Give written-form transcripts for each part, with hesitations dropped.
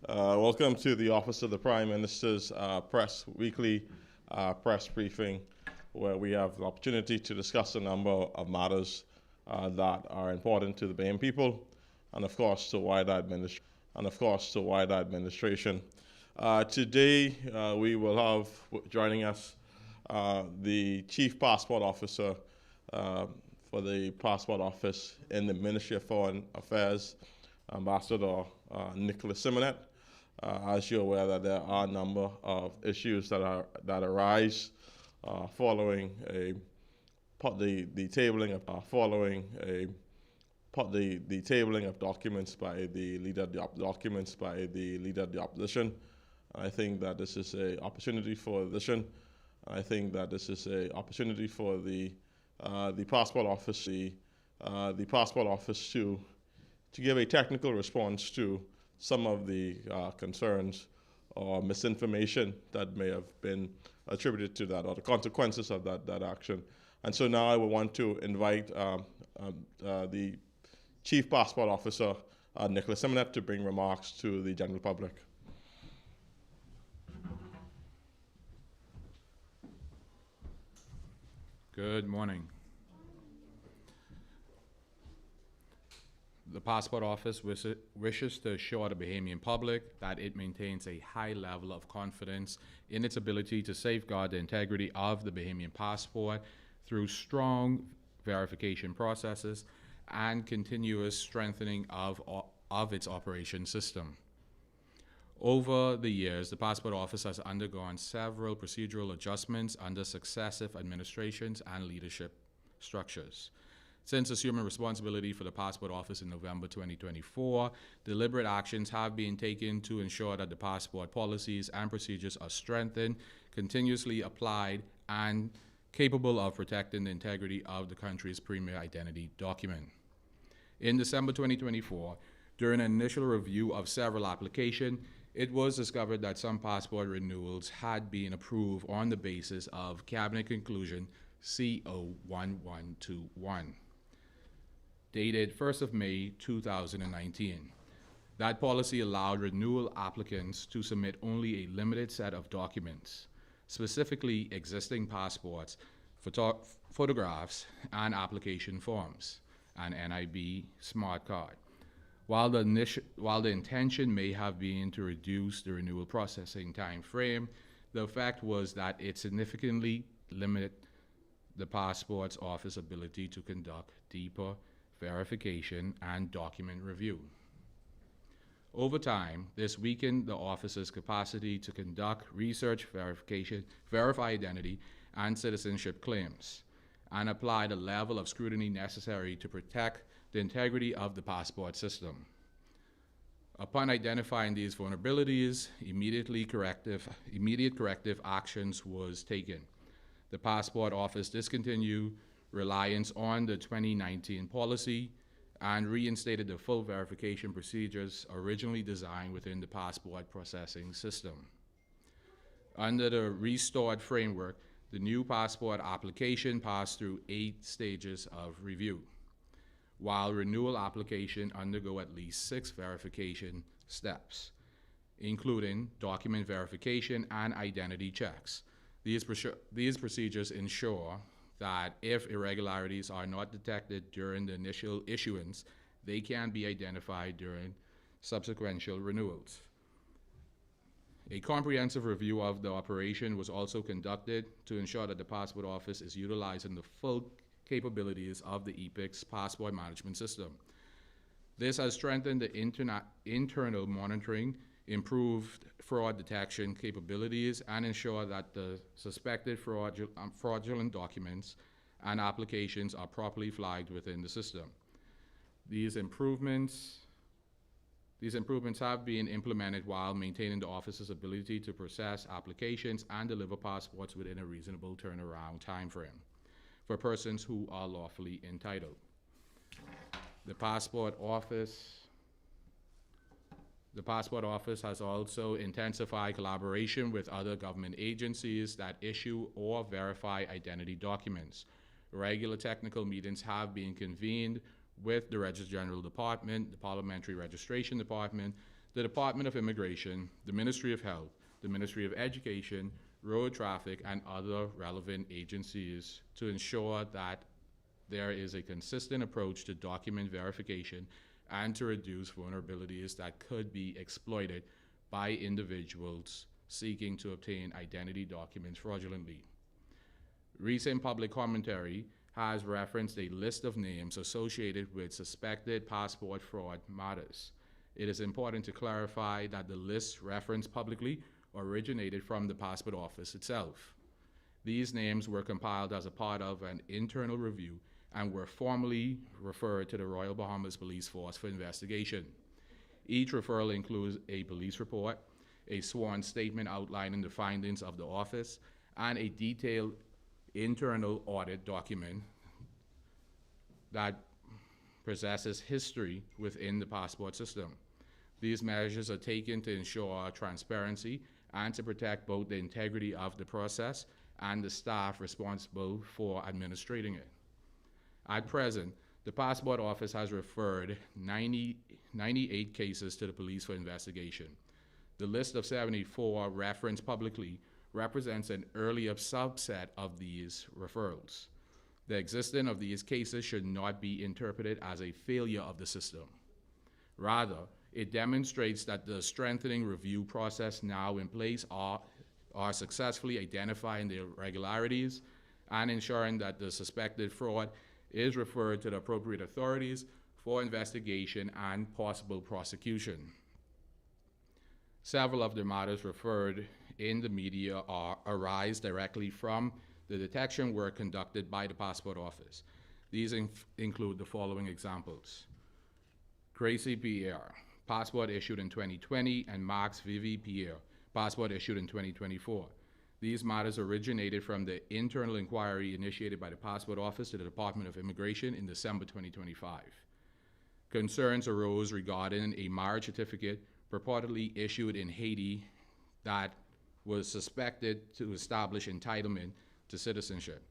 Welcome to the Office of the Prime Minister's weekly press briefing, where we have the opportunity to discuss a number of matters that are important to the Bahamian people, and of course to wider administration. Today, we will have joining us the Chief Passport Officer for the Passport Office in the Ministry of Foreign Affairs, Ambassador Nicholas Simonet. As you're aware, that there are a number of issues that arise following the tabling of documents by the leader of the opposition. I think that this is an opportunity for the passport office to give a technical response to some of the concerns or misinformation that may have been attributed to that, or the consequences of that action. And so now I would want to invite the Chief Passport Officer, Nicholas Simonet, to bring remarks to the general public. Good morning. The Passport Office wishes to assure the Bahamian public that it maintains a high level of confidence in its ability to safeguard the integrity of the Bahamian passport through strong verification processes and continuous strengthening of its operation system. Over the years, the Passport Office has undergone several procedural adjustments under successive administrations and leadership structures. Since assuming responsibility for the Passport Office in November 2024, deliberate actions have been taken to ensure that the passport policies and procedures are strengthened, continuously applied, and capable of protecting the integrity of the country's premier identity document. In December 2024, during an initial review of several applications, it was discovered that some passport renewals had been approved on the basis of Cabinet Conclusion CO1121. Dated 1st of May 2019. That policy allowed renewal applicants to submit only a limited set of documents, specifically existing passports, photographs, and application forms, and NIB smart card. While the intention may have been to reduce the renewal processing time frame, the effect was that it significantly limited the Passport's Office ability to conduct deeper verification and document review. Over time, this weakened the office's capacity to conduct research, verification, verify identity, and citizenship claims, and apply the level of scrutiny necessary to protect the integrity of the passport system. Upon identifying these vulnerabilities, immediate corrective actions was taken. The Passport Office discontinued reliance on the 2019 policy and reinstated the full verification procedures originally designed within the passport processing system. Under the restored framework, the new passport application passed through 8 stages of review, while renewal applications undergo at least 6 verification steps, including document verification and identity checks. These procedures ensure that if irregularities are not detected during the initial issuance, they can be identified during subsequent renewals. A comprehensive review of the operation was also conducted to ensure that the Passport Office is utilizing the full capabilities of the EPIC's passport management system. This has strengthened the internal monitoring, improved fraud detection capabilities, and ensure that the suspected fraudulent documents and applications are properly flagged within the system. These improvements have been implemented while maintaining the office's ability to process applications and deliver passports within a reasonable turnaround timeframe for persons who are lawfully entitled. The Passport Office has also intensified collaboration with other government agencies that issue or verify identity documents. Regular technical meetings have been convened with the Registrar General Department, the Parliamentary Registration Department, the Department of Immigration, the Ministry of Health, the Ministry of Education, Road Traffic, and other relevant agencies to ensure that there is a consistent approach to document verification and to reduce vulnerabilities that could be exploited by individuals seeking to obtain identity documents fraudulently. Recent public commentary has referenced a list of names associated with suspected passport fraud matters. It is important to clarify that the list referenced publicly originated from the Passport Office itself. These names were compiled as a part of an internal review and were formally referred to the Royal Bahamas Police Force for investigation. Each referral includes a police report, a sworn statement outlining the findings of the office, and a detailed internal audit document that possesses history within the passport system. These measures are taken to ensure transparency and to protect both the integrity of the process and the staff responsible for administrating it. At present, the Passport Office has referred 98 cases to the police for investigation. The list of 74 referenced publicly represents an earlier subset of these referrals. The existence of these cases should not be interpreted as a failure of the system. Rather, it demonstrates that the strengthening review process now in place are successfully identifying the irregularities and ensuring that the suspected fraud is referred to the appropriate authorities for investigation and possible prosecution. Several of the matters referred in the media arise directly from the detection work conducted by the Passport Office. These include the following examples. Gracie Pierre, passport issued in 2020, and Max Vivi Pierre, passport issued in 2024. These matters originated from the internal inquiry initiated by the Passport Office to the Department of Immigration in December 2025. Concerns arose regarding a marriage certificate purportedly issued in Haiti that was suspected to establish entitlement to citizenship.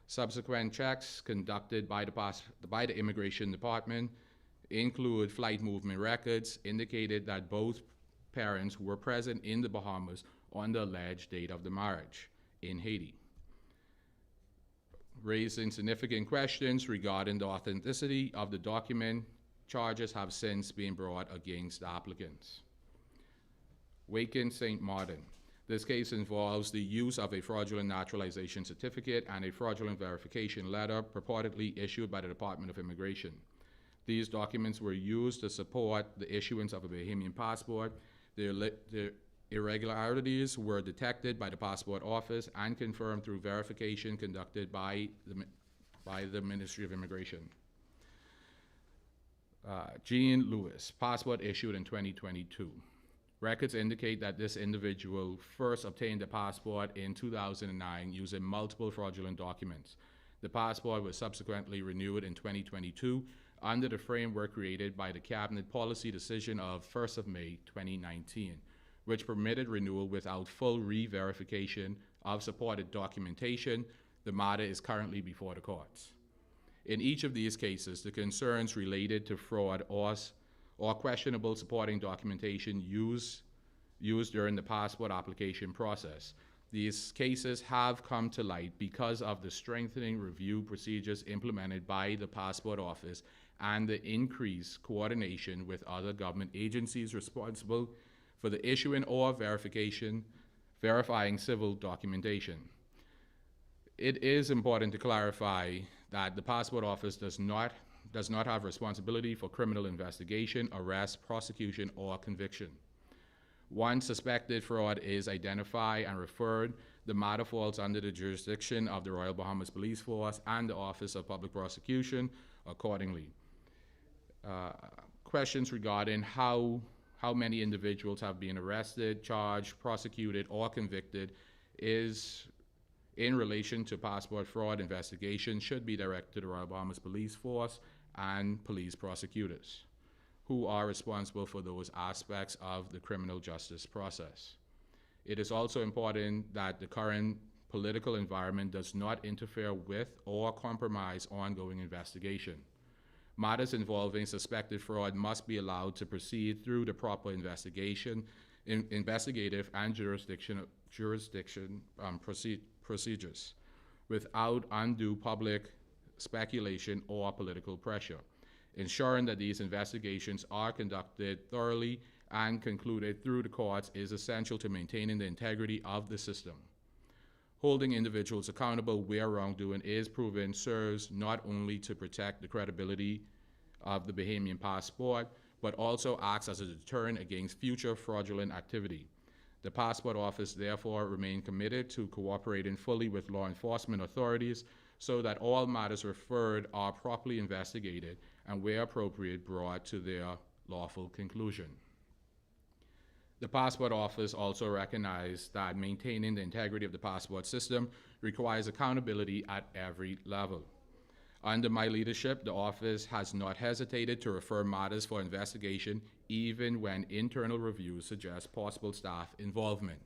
Subsequent checks conducted by the Immigration Department include flight movement records indicated that both parents were present in the Bahamas on the alleged date of the marriage in Haiti, raising significant questions regarding the authenticity of the document. Charges have since been brought against the applicants. Waken St. Martin. This case involves the use of a fraudulent naturalization certificate and a fraudulent verification letter purportedly issued by the Department of Immigration. These documents were used to support the issuance of a Bahamian passport. The irregularities were detected by the Passport Office and confirmed through verification conducted by the Ministry of Immigration. Jean Lewis, passport issued in 2022. Records indicate that this individual first obtained a passport in 2009 using multiple fraudulent documents. The passport was subsequently renewed in 2022 under the framework created by the Cabinet Policy Decision of 1st of May 2019, which permitted renewal without full re-verification of supported documentation. The matter is currently before the courts. In each of these cases, the concerns related to fraud or questionable supporting documentation used during the passport application process. These cases have come to light because of the strengthening review procedures implemented by the Passport Office and the increased coordination with other government agencies responsible for the issuing or verifying civil documentation. It is important to clarify that the Passport Office does not have responsibility for criminal investigation, arrest, prosecution, or conviction. Once suspected fraud is identified and referred, the matter falls under the jurisdiction of the Royal Bahamas Police Force and the Office of Public Prosecution accordingly. Questions regarding how many individuals have been arrested, charged, prosecuted, or convicted is in relation to passport fraud investigation should be directed to the Royal Bahamas Police Force and police prosecutors, who are responsible for those aspects of the criminal justice process. It is also important that the current political environment does not interfere with or compromise ongoing investigation. Matters involving suspected fraud must be allowed to proceed through the proper investigative and procedures without undue public speculation or political pressure. Ensuring that these investigations are conducted thoroughly and concluded through the courts is essential to maintaining the integrity of the system. Holding individuals accountable where wrongdoing is proven serves not only to protect the credibility of the Bahamian passport, but also acts as a deterrent against future fraudulent activity. The Passport Office therefore remains committed to cooperating fully with law enforcement authorities so that all matters referred are properly investigated and, where appropriate, brought to their lawful conclusion. The Passport Office also recognized that maintaining the integrity of the passport system requires accountability at every level. Under my leadership, the office has not hesitated to refer matters for investigation even when internal reviews suggest possible staff involvement.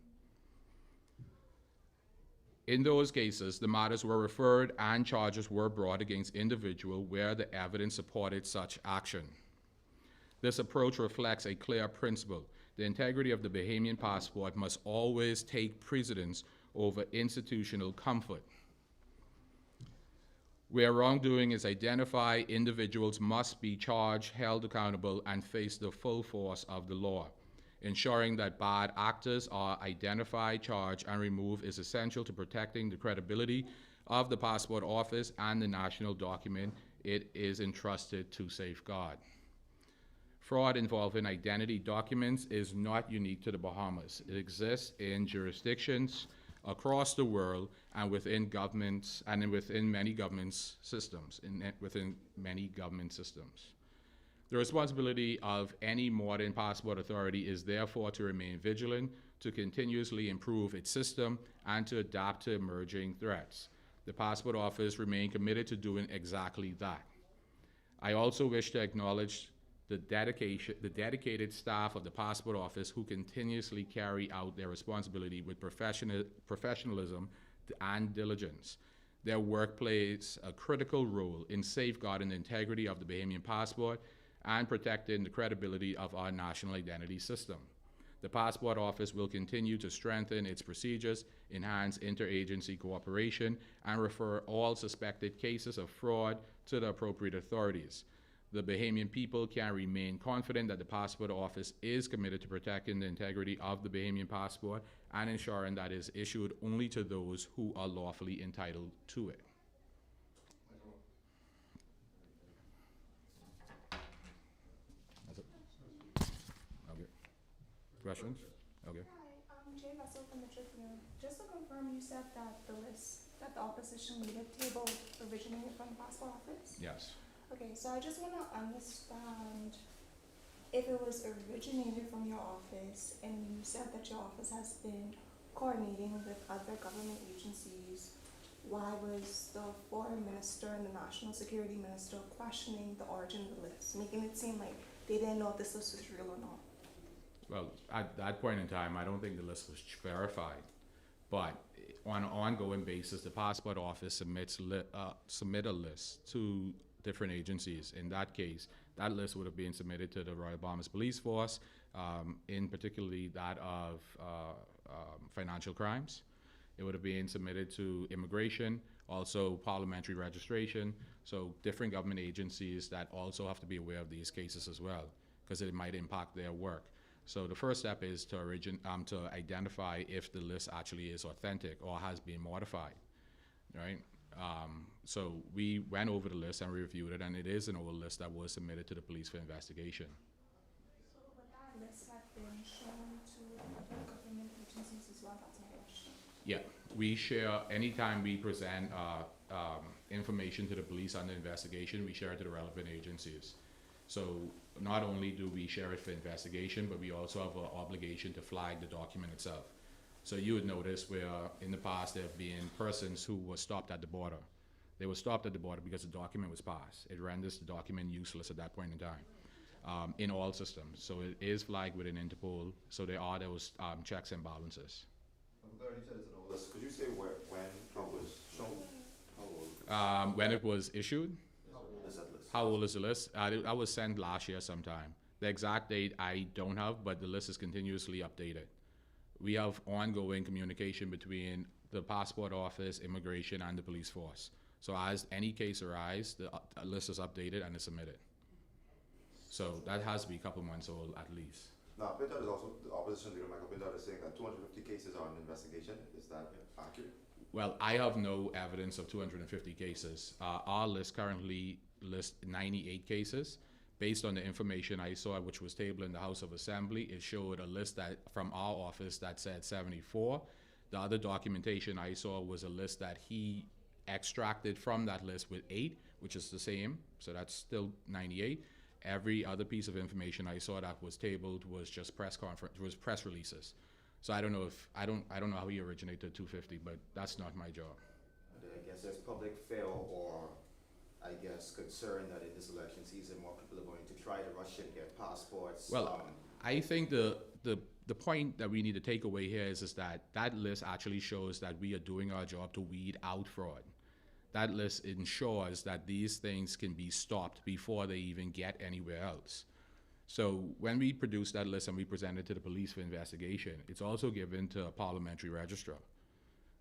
In those cases, the matters were referred and charges were brought against individuals where the evidence supported such action. This approach reflects a clear principle. The integrity of the Bahamian passport must always take precedence over institutional comfort. Where wrongdoing is identified, individuals must be charged, held accountable, and face the full force of the law. Ensuring that bad actors are identified, charged, and removed is essential to protecting the credibility of the Passport Office and the national document it is entrusted to safeguard. Fraud involving identity documents is not unique to the Bahamas. It exists in jurisdictions across the world and within governments and within many government systems. The responsibility of any modern passport authority is therefore to remain vigilant, to continuously improve its system, and to adapt to emerging threats. The Passport Office remains committed to doing exactly that. I also wish to acknowledge the dedicated staff of the Passport Office who continuously carry out their responsibility with professionalism and diligence. Their work plays a critical role in safeguarding the integrity of the Bahamian passport and protecting the credibility of our national identity system. The Passport Office will continue to strengthen its procedures, enhance interagency cooperation, and refer all suspected cases of fraud to the appropriate authorities. The Bahamian people can remain confident that the Passport Office is committed to protecting the integrity of the Bahamian passport and ensuring that it is issued only to those who are lawfully entitled to it. That's it. Okay. Questions? Okay. Hi, I'm Jay Russell from the Tribune. Just to confirm, you said that the list that the opposition leader table originated from the Passport Office? Yes. Okay, so I just want to understand if it was originated from your office, and you said that your office has been coordinating with other government agencies. Why was the Foreign Minister and the National Security Minister questioning the origin of the list, making it seem like they didn't know if this list was real or not? Well, at that point in time, I don't think the list was verified. But on an ongoing basis, the Passport Office submit a list to different agencies. In that case, that list would have been submitted to the Royal Bahamas Police Force, in particularly that of financial crimes. It would have been submitted to immigration, also parliamentary registration, so different government agencies that also have to be aware of these cases as well, because it might impact their work. So the first step is to identify if the list actually is authentic or has been modified, right? So we went over the list and reviewed it, and it is an old list that was submitted to the police for investigation. So would that list have been shown to other government agencies as well? That's my question. Yeah, we share, anytime we present information to the police on the investigation, we share it to the relevant agencies. So not only do we share it for investigation, but we also have an obligation to flag the document itself. So you would notice where in the past there have been persons who were stopped at the border. They were stopped at the border because the document was passed. It renders the document useless at that point in time in all systems. So it is flagged within Interpol. So there are those checks and balances. I'm glad you said it's an old list. Could you say when it was shown? How old? When it was issued? How old is that list? list? How old is the list? I was sent last year sometime. The exact date I don't have, but the list is continuously updated. We have ongoing communication between the passport office, immigration, and the police force. So as any case arises, the list is updated and is submitted. So that has to be a couple months old at least. Now, Pintar is also, the opposition leader, Michael Pintar, is saying that 250 cases are under investigation. Is that accurate? Well, I have no evidence of 250 cases. Our list currently lists 98 cases. Based on the information I saw, which was tabled in the House of Assembly, it showed a list that from our office that said 74. The other documentation I saw was a list that he extracted from that list with 8, which is the same, so that's still 98. Every other piece of information I saw that was tabled was just press releases. So I don't know how he originated 250, but that's not my job. And I guess there's public fear or I guess concern that in this election season more people are going to try to rush and get passports. Well, I think the point that we need to take away here is that list actually shows that we are doing our job to weed out fraud. That list ensures that these things can be stopped before they even get anywhere else. So when we produce that list and we present it to the police for investigation, it's also given to a parliamentary registrar,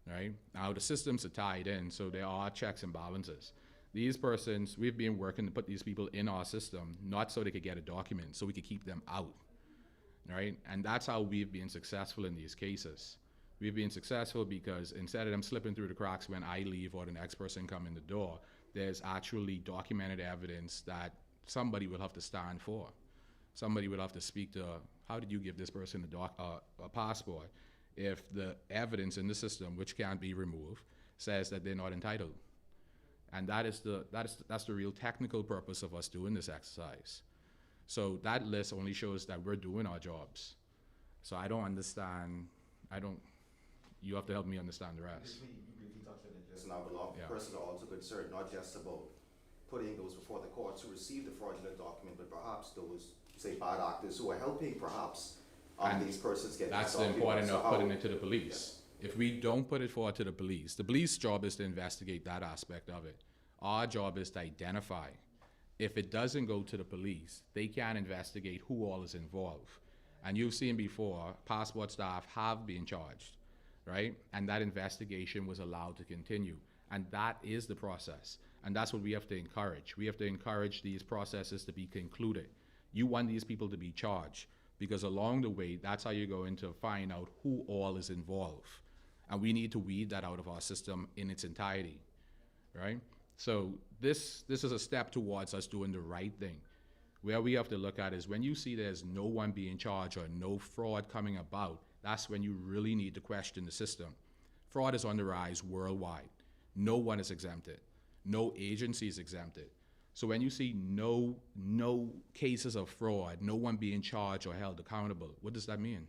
right? Now the systems are tied in, so there are checks and balances. These persons, we've been working to put these people in our system, not so they could get a document, so we could keep them out, right? And that's how we've been successful in these cases. We've been successful because instead of them slipping through the cracks when I leave or the next person come in the door, there's actually documented evidence that somebody will have to stand for. Somebody will have to speak to, how did you give this person a passport if the evidence in the system, which can't be removed, says that they're not entitled? And that's the real technical purpose of us doing this exercise. So that list only shows that we're doing our jobs. So I don't understand, you have to help me understand the rest. You briefly touched on it just now, but a lot of persons are also concerned not just about putting those before the courts who receive the fraudulent document, but perhaps those, say, bad actors who are helping perhaps these persons get that's this the document. important of So putting it to the police. If we don't put it forward to the police job is to investigate that aspect of it. Our job is to identify. If it doesn't go to the police, they can't investigate who all is involved. And you've seen before, passport staff have been charged, right? And that investigation was allowed to continue. And that is the process. And that's what we have to encourage. We have to encourage these processes to be concluded. You want these people to be charged, because along the way, that's how you're going to find out who all is involved. And we need to weed that out of our system in its entirety, right? So this is a step towards us doing the right thing. Where we have to look at is when you see there's no one being charged or no fraud coming about, that's when you really need to question the system. Fraud is on the rise worldwide. No one is exempted. No agency is exempted. So when you see no cases of fraud, no one being charged or held accountable, what does that mean?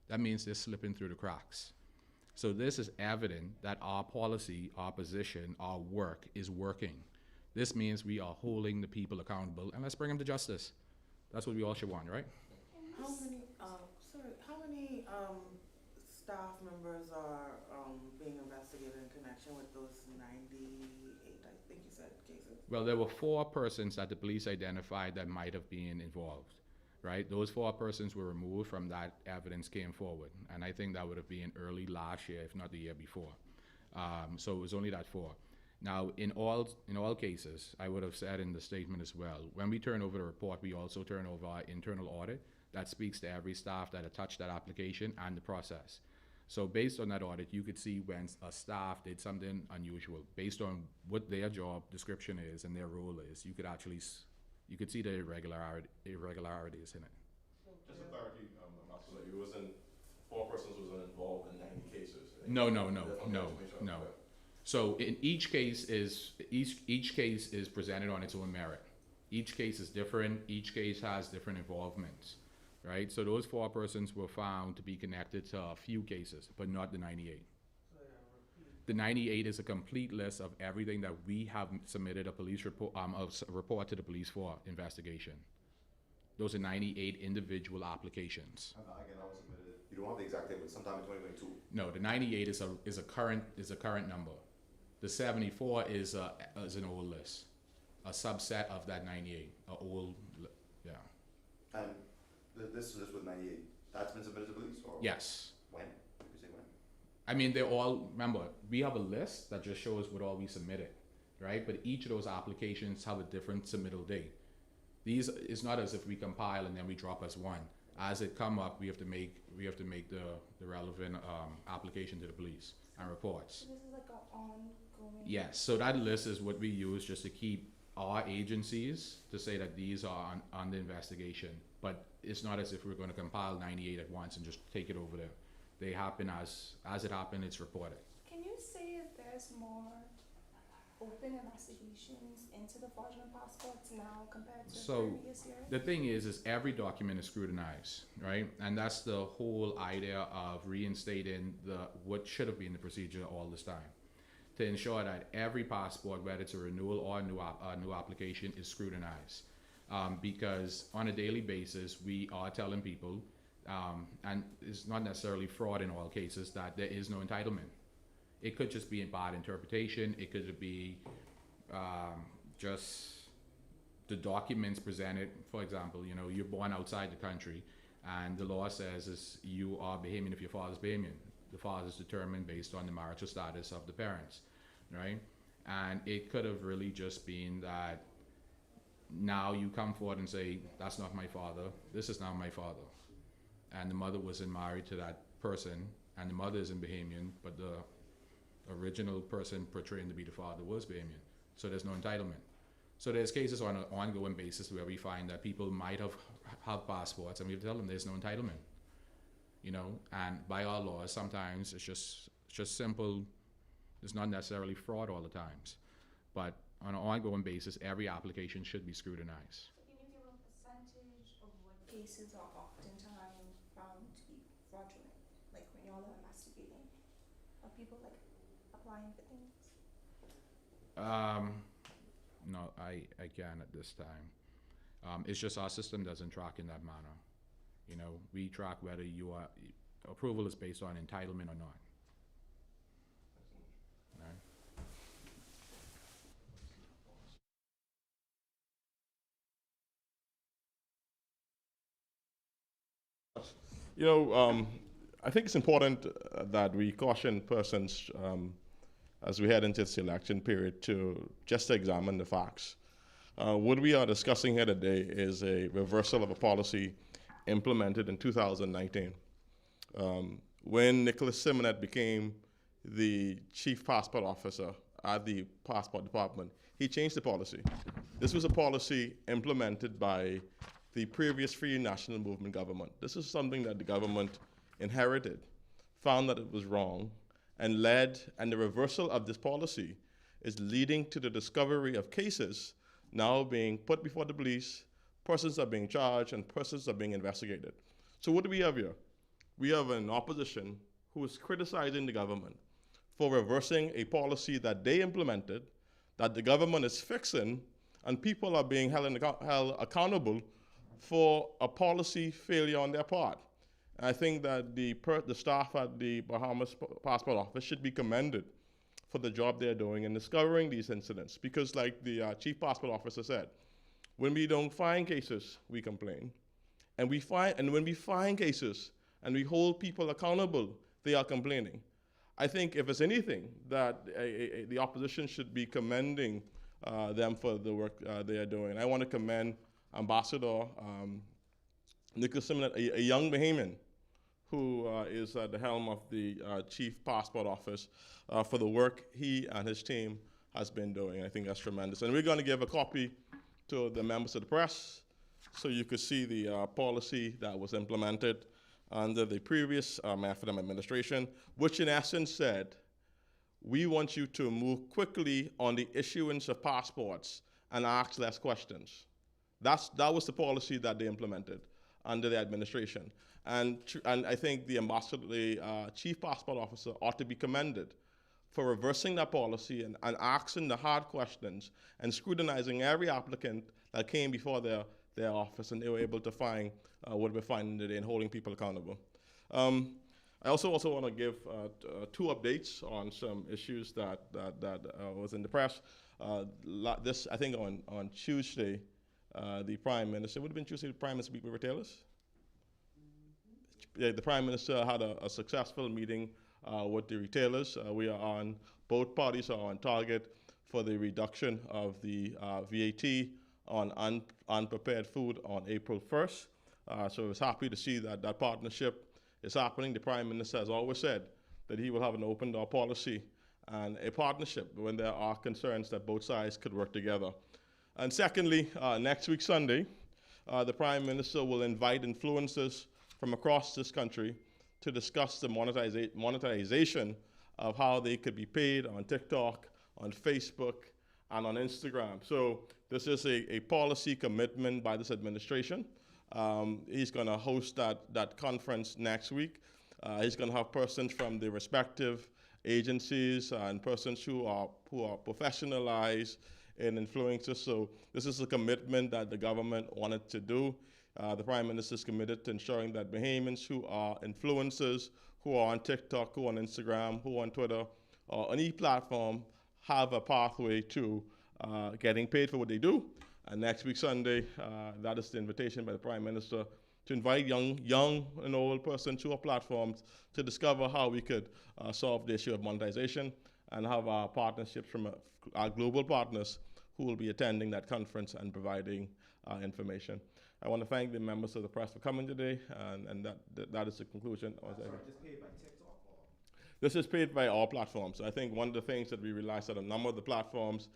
That means they're slipping through the cracks. So this is evident that our policy, our position, our work is working. This means we are holding the people accountable, and let's bring them to justice. That's what we all should want, right? How many staff members are being investigated in connection with those 98, I think you said, cases? Well, there were 4 persons that the police identified that might have been involved, right? Those 4 persons were removed from that evidence came forward. And I think that would have been early last year, if not the year before. So it was only that 4. Now, in all cases, I would have said in the statement as well, when we turn over the report, we also turn over our internal audit that speaks to every staff that had touched that application and the process. So based on that audit, you could see when a staff did something unusual, based on what their job description is and their role is, you could see the irregularities in it. Just for clarity, Master, you wasn't, 4 persons wasn't involved in 90 cases. Right? No. So in each case is presented on its own merit. Each case is different. Each case has different involvements, right? So those 4 persons were found to be connected to a few cases, but not the 98. The 98 is a complete list of everything that we have submitted a police report, a report to the police for investigation. Those are 98 individual applications. Again, that was submitted. You don't have the exact date, but sometime in 2022. No, the 98 is a current number. The 74 is an old list. a subset of that 98, a old, yeah. And this list with 98, that's been submitted to police, or? Yes. When? Did you say when? I mean, they're all, remember, we have a list that just shows what all we submitted, right? But each of those applications have a different submittal date. These, it's not as if we compile and then we drop as one. As it come up, we have to make the relevant application to the police and reports. So this is like an ongoing. Yes, so that list is what we use just to keep our agencies to say that these are under investigation. But it's not as if we're going to compile 98 at once and just take it over there. They happen as it happened, it's reported. Can you say if there's more open investigations into the fraudulent passports now compared to So, previous years? The thing is every document is scrutinized, right? And that's the whole idea of reinstating what should have been the procedure all this time, to ensure that every passport, whether it's a renewal or a new application, is scrutinized. Because on a daily basis, we are telling people, and it's not necessarily fraud in all cases, that there is no entitlement. It could just be a bad interpretation. It could be just the documents presented. For example, you're born outside the country, and the law says is you are Bahamian if your father's Bahamian. The father is determined based on the marital status of the parents, right? And it could have really just been that now you come forward and say, that's not my father, this is not my father. And the mother wasn't married to that person, and the mother isn't Bahamian, but the original person portraying to be the father was Bahamian. So there's no entitlement. So there's cases on an ongoing basis where we find that people might have passports, and we tell them there's no entitlement. And by our laws, sometimes it's just simple. It's not necessarily fraud all the times, but on an ongoing basis, every application should be scrutinized. Can you give a percentage of what cases are oftentimes found to be fraudulent? Like when y'all are investigating, are people like applying for things? No, I can't at this time. It's just our system doesn't track in that manner. We track whether approval is based on entitlement or not. Right? I think it's important that we caution persons as we head into this election period to just examine the facts. What we are discussing here today is a reversal of a policy implemented in 2019. When Nicholas Simonet became the chief passport officer at the passport department, he changed the policy. This was a policy implemented by the previous Free National Movement government. This is something that the government inherited, found that it was wrong, and the reversal of this policy is leading to the discovery of cases now being put before the police, persons are being charged, and persons are being investigated. So what do we have here? We have an opposition who is criticizing the government for reversing a policy that they implemented, that the government is fixing, and people are being held accountable for a policy failure on their part. And I think that the staff at the Bahamas Passport Office should be commended for the job they're doing in discovering these incidents. Because like the Chief Passport Officer said, when we don't find cases, we complain. And when we find cases and we hold people accountable, they are complaining. I think if it's anything, that the opposition should be commending them for the work they are doing. And I want to commend Ambassador Nicholas Simonet, a young Bahamian who is at the helm of the Chief Passport Office for the work he and his team has been doing. I think that's tremendous. And we're going to give a copy to the members of the press so you could see the policy that was implemented under the previous Maffedam administration, which in essence said, we want you to move quickly on the issuance of passports and ask less questions. That was the policy that they implemented under the administration. And I think the Chief Passport Officer ought to be commended for reversing that policy and asking the hard questions and scrutinizing every applicant that came before their office, and they were able to find what we're finding today and holding people accountable. I also want to give two updates on some issues that was in the press. This, I think, on Tuesday, the Prime Minister, would have been Tuesday, the Prime Minister meet with retailers? Yeah, the Prime Minister had a successful meeting with the retailers. We are on, both parties are on target for the reduction of the VAT on unprepared food on April 1st. So I was happy to see that that partnership is happening. The Prime Minister has always said that he will have an open door policy and a partnership when there are concerns that both sides could work together. And secondly, next week Sunday, the Prime Minister will invite influencers from across this country to discuss the monetization of how they could be paid on TikTok, on Facebook, and on Instagram. So this is a policy commitment by this administration. He's going to host that conference next week. He's going to have persons from the respective agencies and persons who are professionalized in influencers. So this is a commitment that the government wanted to do. The Prime Minister is committed to ensuring that Bahamians who are influencers, who are on TikTok, who are on Instagram, who are on Twitter, or any platform, have a pathway to getting paid for what they do. And next week, Sunday, that is the invitation by the Prime Minister to invite young and old persons to our platforms to discover how we could solve the issue of monetization and have our partnerships from our global partners who will be attending that conference and providing information. I want to thank the members of the press for coming today, and that is the conclusion. Just paid by TikTok or? This is paid by all platforms. I think one of the things that we realized that a number of the platforms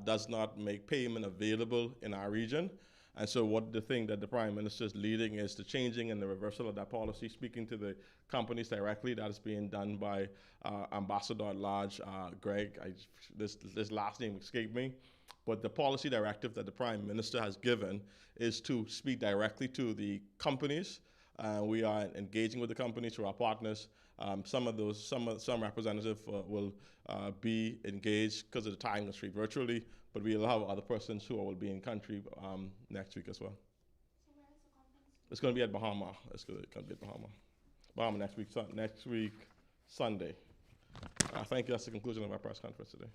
does not make payment available in our region. And so what the thing that the Prime Minister is leading is the changing and the reversal of that policy, speaking to the companies directly. That is being done by Ambassador at Large, Greg. This last name escaped me. But the policy directive that the Prime Minister has given is to speak directly to the companies. We are engaging with the companies through our partners. Some representative will be engaged because of the time constraint virtually, but we'll have other persons who will be in country next week as well. So where is the conference? It's going to be at Bahama. It's going to be at Bahama. Bahama next week Sunday. I think that's the conclusion of our press conference today.